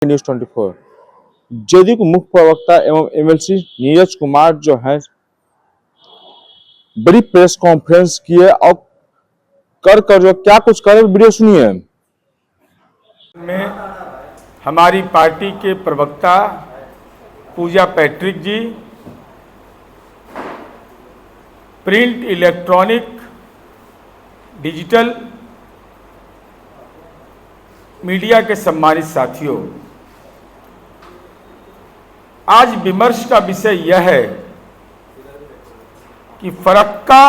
News 24 JDU के मुख्य प्रवक्ता एवं एमएलसी नीरज कुमार जो है बड़ी प्रेस कॉन्फ्रेंस की है और कर जो क्या कुछ करे वीडियो सुनिए। में हमारी पार्टी के प्रवक्ता पूजा पैट्रिक जी, प्रिंट, इलेक्ट्रॉनिक, डिजिटल मीडिया के सम्मानित साथियों, आज विमर्श का विषय यह है कि फरक्का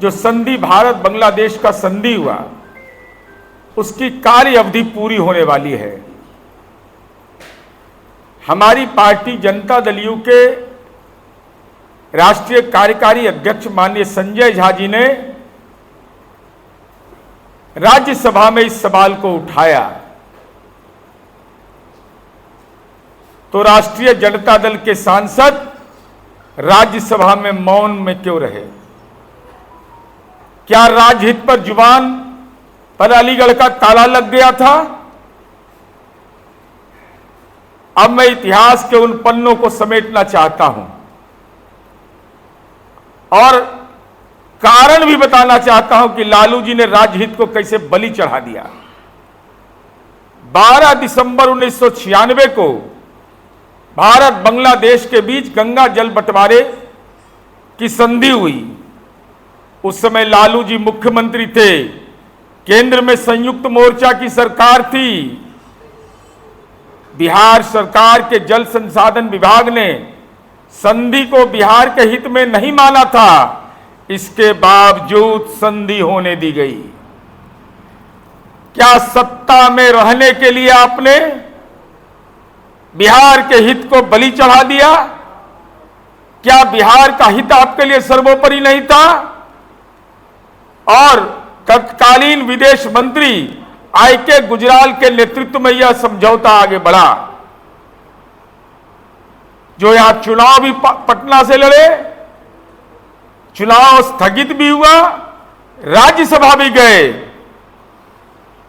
जो संधि भारत बांग्लादेश का संधि हुआ उसकी कार्य अवधि पूरी होने वाली है। हमारी पार्टी जनता दल यू के राष्ट्रीय कार्यकारी अध्यक्ष माननीय संजय झा जी ने राज्यसभा में इस सवाल को उठाया तो राष्ट्रीय जनता दल के सांसद राज्यसभा में मौन में क्यों रहे? क्या राजहित पर जुबान पर अलीगढ़ का ताला लग गया था? अब मैं इतिहास के उन पन्नों को समेटना चाहता हूं और कारण भी बताना चाहता हूं कि लालू जी ने राजहित को कैसे बलि चढ़ा दिया। 12 दिसंबर 1996 को भारत बांग्लादेश के बीच गंगा जल बंटवारे की संधि हुई। उस समय लालू जी मुख्यमंत्री थे, केंद्र में संयुक्त मोर्चा की सरकार थी। बिहार सरकार के जल संसाधन विभाग ने संधि को बिहार के हित में नहीं माना था, इसके बावजूद संधि होने दी गई। क्या सत्ता में रहने के लिए आपने बिहार के हित को बलि चढ़ा दिया? क्या बिहार का हित आपके लिए सर्वोपरि नहीं था? और तत्कालीन विदेश मंत्री आईके गुजराल के नेतृत्व में यह समझौता आगे बढ़ा, जो यहां चुनाव भी पटना से लड़े, चुनाव स्थगित भी हुआ, राज्यसभा भी गए।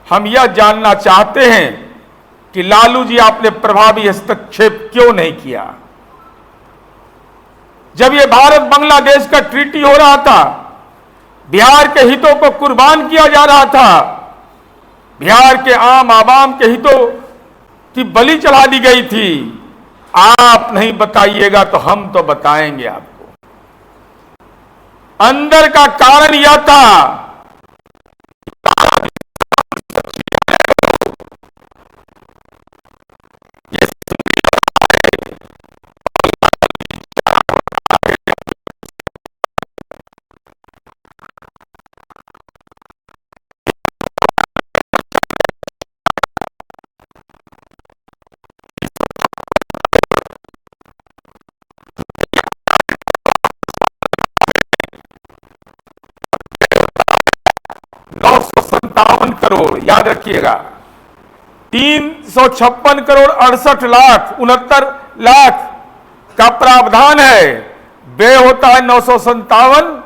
हम यह जानना चाहते हैं कि लालू जी आपने प्रभावी हस्तक्षेप क्यों नहीं किया? जब यह भारत बांग्लादेश का ट्रीटी हो रहा था, बिहार के हितों को कुर्बान किया जा रहा था, बिहार के आम आवाम के हितों की बलि चढ़ा दी गई थी। आप नहीं बताइएगा तो हम तो बताएंगे आपको। अंदर का कारण यह था करोड़, याद रखिएगा, 356 करोड़ 68 लाख 69 लाख का प्रावधान है। व्यय होता है 957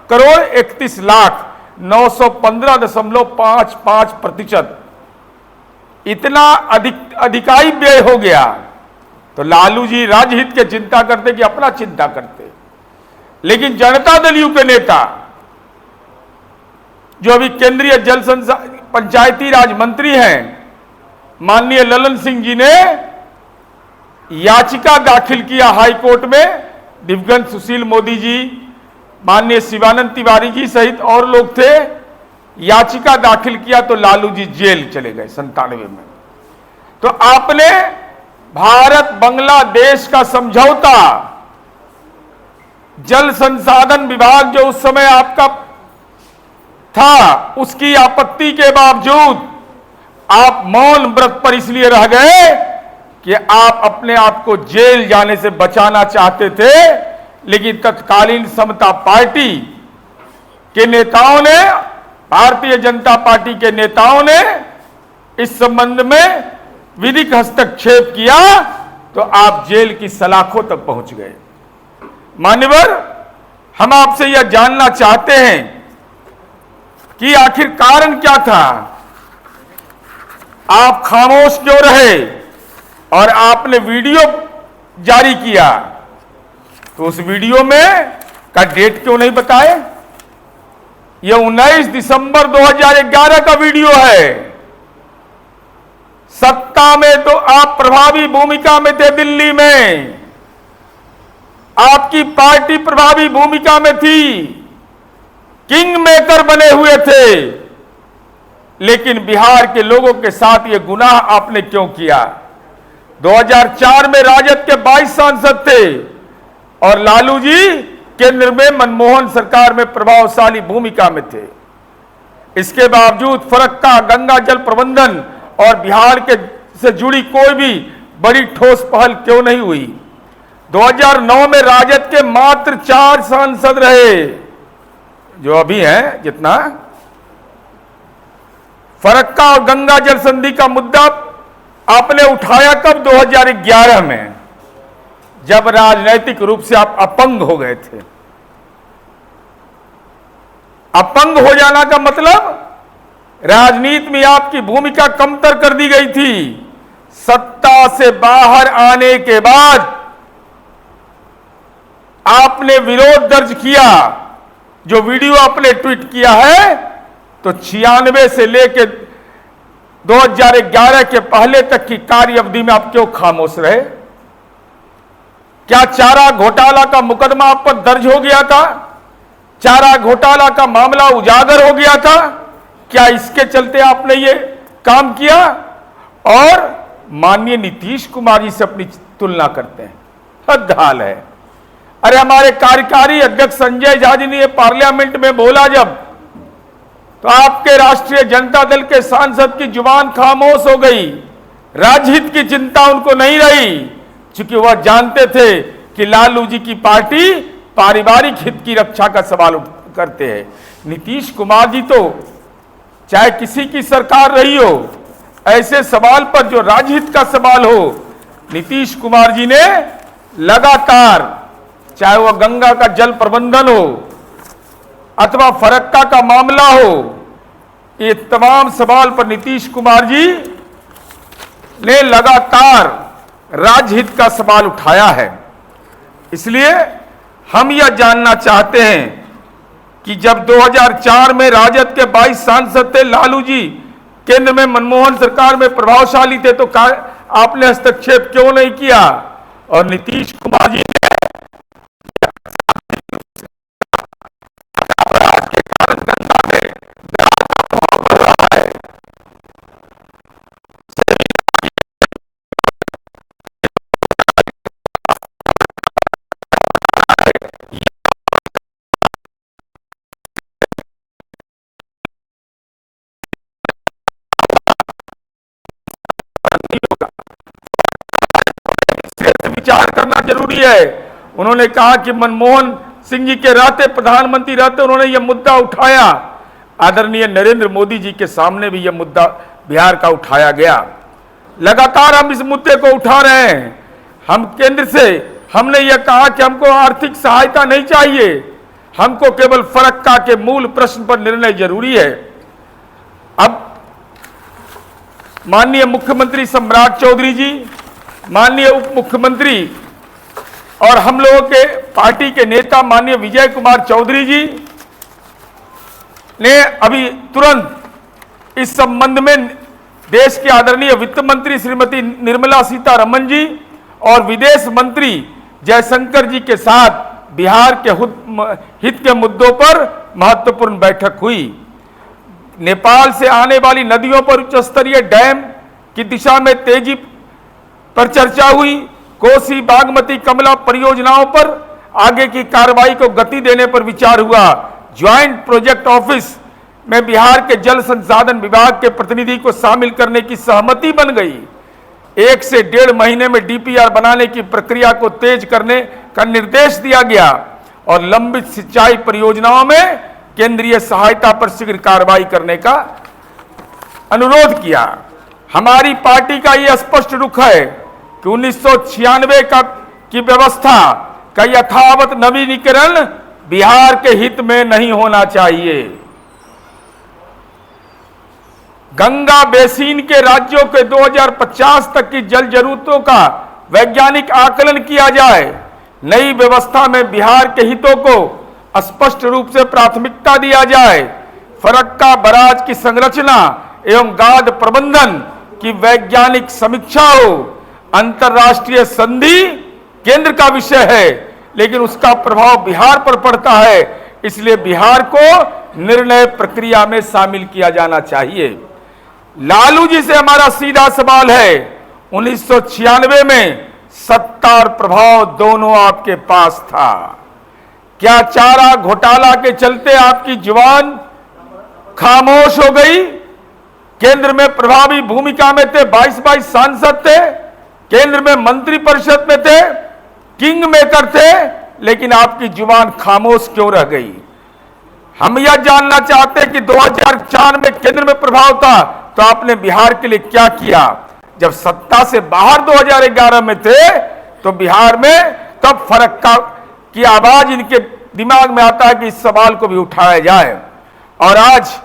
करोड़ 31 लाख 915.55%। इतना अधिकाई व्यय हो गया तो लालू जी राजहित के चिंता करते कि अपना चिंता करते। लेकिन जनता दल यू के नेता जो अभी केंद्रीय जल पंचायती राज मंत्री हैं माननीय ललन सिंह जी ने याचिका दाखिल किया हाई कोर्ट में। दिवंगत सुशील मोदी जी, माननीय शिवानंद तिवारी जी सहित और लोग थे, याचिका दाखिल किया तो लालू जी जेल चले गए 97 में। तो आपने भारत बांग्लादेश का समझौता, जल संसाधन विभाग जो उस समय आपका था, उसकी आपत्ति के बावजूद आप मौन व्रत पर इसलिए रह गए कि आप अपने आप को जेल जाने से बचाना चाहते थे। लेकिन तत्कालीन समता पार्टी के नेताओं ने, भारतीय जनता पार्टी के नेताओं ने इस संबंध में विधिक हस्तक्षेप किया तो आप जेल की सलाखों तक पहुंच गए। मान्यवर, हम आपसे यह जानना चाहते हैं कि आखिर कारण क्या था, आप खामोश क्यों रहे और आपने वीडियो जारी किया, तो उस वीडियो में का डेट क्यों नहीं बताए? यह 19 दिसंबर 2011 का वीडियो है। सत्ता में तो आप प्रभावी भूमिका में थे, दिल्ली में आपकी पार्टी प्रभावी भूमिका में थी, किंग मेकर बने हुए थे, लेकिन बिहार के लोगों के साथ यह गुनाह आपने क्यों किया? 2004 में राजद के 22 सांसद थे और लालू जी केंद्र में मनमोहन सरकार में प्रभावशाली भूमिका में थे। इसके बावजूद फरक्का, गंगा जल प्रबंधन और बिहार के से जुड़ी कोई भी बड़ी ठोस पहल क्यों नहीं हुई? 2009 में राजद के मात्र 4 सांसद रहे, जो अभी हैं जितना। फरक्का और गंगा जल संधि का मुद्दा आपने उठाया कब? 2011 में, जब राजनैतिक रूप से आप अपंग हो गए थे। अपंग हो जाना का मतलब राजनीति में आपकी भूमिका कमतर कर दी गई थी। सत्ता से बाहर आने के बाद आपने विरोध दर्ज किया, जो वीडियो आपने ट्वीट किया है, तो 96 से लेकर 2011 के पहले तक की कार्य अवधि में आप क्यों खामोश रहे? क्या चारा घोटाला का मुकदमा आप पर दर्ज हो गया था? चारा घोटाला का मामला उजागर हो गया था? क्या इसके चलते आपने ये काम किया? और माननीय नीतीश कुमार जी से अपनी तुलना करते हैं, हद हाल है। अरे हमारे कार्यकारी अध्यक्ष संजय झा जी ने पार्लियामेंट में बोला जब, तो आपके राष्ट्रीय जनता दल के सांसद की जुबान खामोश हो गई। राजहित की चिंता उनको नहीं रही, क्योंकि वह जानते थे कि लालू जी की पार्टी पारिवारिक हित की रक्षा का सवाल करते हैं। नीतीश कुमार जी तो चाहे किसी की सरकार रही हो, ऐसे सवाल पर जो राजहित का सवाल हो, नीतीश कुमार जी ने लगातार, चाहे वह गंगा का जल प्रबंधन हो अथवा फरक्का का मामला हो, ये तमाम सवाल पर नीतीश कुमार जी ने लगातार राजहित का सवाल उठाया है। इसलिए हम यह जानना चाहते हैं कि जब 2004 में राजद के 22 सांसद थे, लालू जी केंद्र में मनमोहन सरकार में प्रभावशाली थे, तो आपने हस्तक्षेप क्यों नहीं किया? और नीतीश कुमार जी ने के कारण गंगा में बढ़ रहा है। विचार करना जरूरी है। उन्होंने कहा कि मनमोहन सिंह जी के रहते, प्रधानमंत्री रहते, उन्होंने यह मुद्दा उठाया। आदरणीय नरेंद्र मोदी जी के सामने भी यह मुद्दा बिहार का उठाया गया। लगातार हम इस मुद्दे को उठा रहे हैं। हम केंद्र से हमने यह कहा कि हमको आर्थिक सहायता नहीं चाहिए, हमको केवल फरक्का के मूल प्रश्न पर निर्णय जरूरी है। अब माननीय मुख्यमंत्री सम्राट चौधरी जी, माननीय उप मुख्यमंत्री और हम लोगों के पार्टी के नेता माननीय विजय कुमार चौधरी जी ने अभी तुरंत इस संबंध में देश के आदरणीय वित्त मंत्री श्रीमती निर्मला सीतारमण जी और विदेश मंत्री जयशंकर जी के साथ बिहार के हित के मुद्दों पर महत्वपूर्ण बैठक हुई। नेपाल से आने वाली नदियों पर उच्च स्तरीय डैम की दिशा में तेजी पर चर्चा हुई। कोसी, बागमती, कमला परियोजनाओं पर आगे की कार्रवाई को गति देने पर विचार हुआ। ज्वाइंट प्रोजेक्ट ऑफिस में बिहार के जल संसाधन विभाग के प्रतिनिधि को शामिल करने की सहमति बन गई। 1 से 1.5 महीने में डीपीआर बनाने की प्रक्रिया को तेज करने का निर्देश दिया गया और लंबित सिंचाई परियोजनाओं में केंद्रीय सहायता पर शीघ्र कार्रवाई करने का अनुरोध किया। हमारी पार्टी का यह स्पष्ट रुख है कि 1996 की व्यवस्था का यथावत नवीनीकरण बिहार के हित में नहीं होना चाहिए। गंगा बेसिन के राज्यों के 2050 तक की जल जरूरतों का वैज्ञानिक आकलन किया जाए। नई व्यवस्था में बिहार के हितों को स्पष्ट रूप से प्राथमिकता दिया जाए। फरक्का बराज की संरचना एवं गाद प्रबंधन की वैज्ञानिक समीक्षा हो। अंतर्राष्ट्रीय संधि केंद्र का विषय है, लेकिन उसका प्रभाव बिहार पर पड़ता है, इसलिए बिहार को निर्णय प्रक्रिया में शामिल किया जाना चाहिए। लालू जी से हमारा सीधा सवाल है, 1996 में सत्ता और प्रभाव दोनों आपके पास था। क्या चारा घोटाला के चलते आपकी जुबान खामोश हो गई? केंद्र में प्रभावी भूमिका में थे, 22 सांसद थे, केंद्र में मंत्रिपरिषद में थे, किंग मेकर थे, लेकिन आपकी जुबान खामोश क्यों रह गई? हम यह जानना चाहते हैं कि 2004 में केंद्र में प्रभाव था तो आपने बिहार के लिए क्या किया? जब सत्ता से बाहर 2011 में थे तो बिहार में तब फरक्का की आवाज इनके दिमाग में आता है कि इस सवाल को भी उठाया जाए। और आज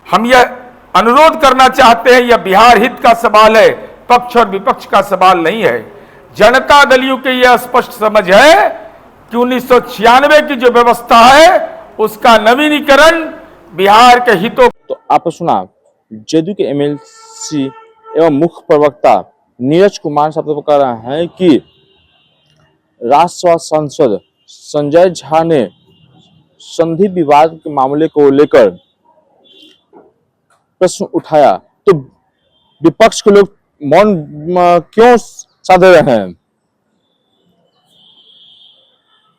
हम यह अनुरोध करना चाहते हैं, यह बिहार हित का सवाल है, पक्ष और विपक्ष का सवाल नहीं है। जनता दलियों की यह स्पष्ट समझ है कि 1996 की जो व्यवस्था है उसका नवीनीकरण बिहार के हितों। तो आपने सुना जदयू के एमएलसी एवं मुख्य प्रवक्ता नीरज कुमार साहब कह रहे हैं कि राज्यसभा सांसद संजय झा ने संधि विवाद के मामले को लेकर प्रश्न उठाया तो विपक्ष के लोग मौन क्यों साधे रहे हैं।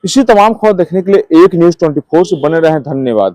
इसी तमाम खबर देखने के लिए एक न्यूज़ 24 से बने रहें। धन्यवाद।